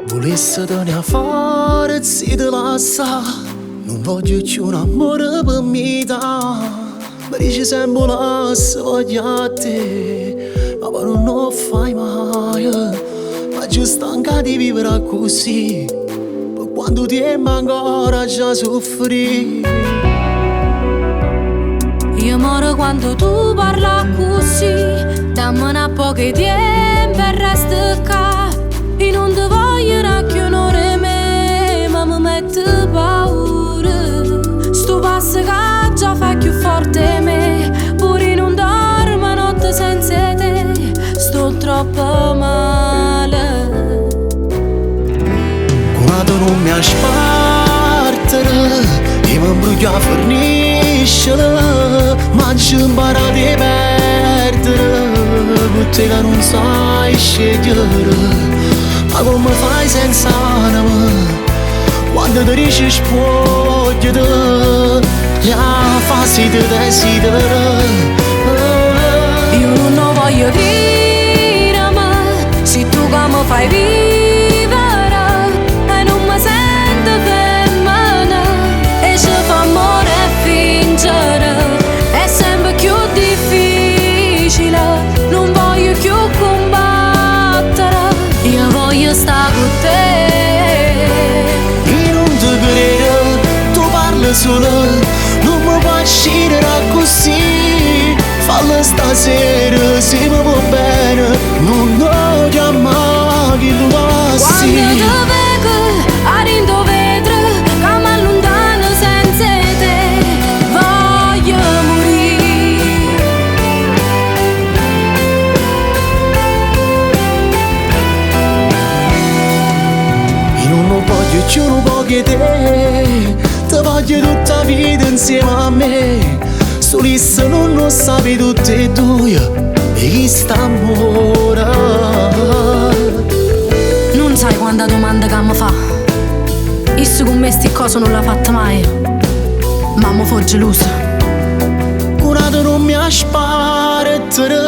Volesse tenere fuori e te lascia. Non voglio più un amore per me. Mi dici sempre lascia, voglio a te, ma poi non lo fai mai. Ma già stanca di vivere così, per quando ti ancora già soffri. Io moro quando tu parla così, dammi un po' che tempo e resta qua. E non ti voglio che onore me, ma mi mette paura. Sto passo che già fa più forte me, pure non dormo notte senza te, sto troppo male. Quando non mi aspartere e mi brucia a forniscere, ma ci impara di perdere, con te che non sai scegliere. Ma come fai senza anima quando ti dici spogliati, la fase di desidero. Io non lo voglio dire, ma se tu come fai vivere e non mi sento femmina, e ci fa amore e fingere è sempre più difficile, non voglio più combattere, io voglio stare con te. Io non ti credo, tu parli solo, non mi puoi uscire così. Fallo stasera se mi va bene, non lo chiamare che lo passi. Quando ti vedo a rindo vedere che mi allontano senza te, voglio morire. Io non lo voglio più, non voglio te, ti voglio tutta la vita insieme a me. Solisse non lo sapi tutte e due, e chi sta amore. Non sai quanta domanda che mi fa, isso con me sti cose non l'ha fatta mai, ma mi fa gelosa. Curata non mi aspartere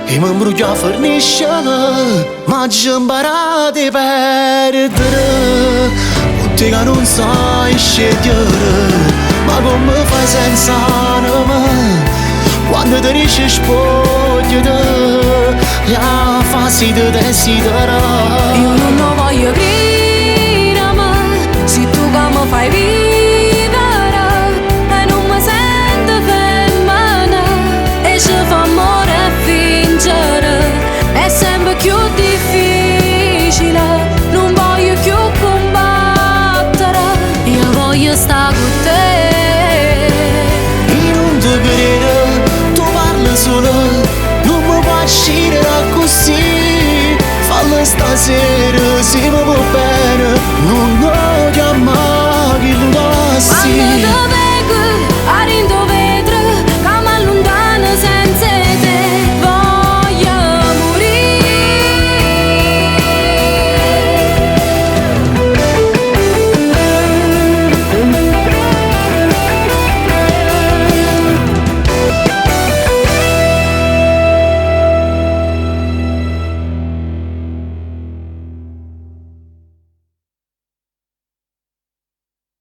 e mi brucia a forniscere, ma ci imparate a perdere, con te che non sai scegliere. Ma come fai senza anima quando ti dici spogliati, la fase di desidero. Io non lo voglio credere, ma se tu come fai vivere e non mi sento femmina, e ci fa amore e fingere è sempre più difficile, non voglio più combattere, io voglio stare con te. Solo, non mi puoi uscire così. Fallo stasera se mi va bene, non lo chiamare che lo passi.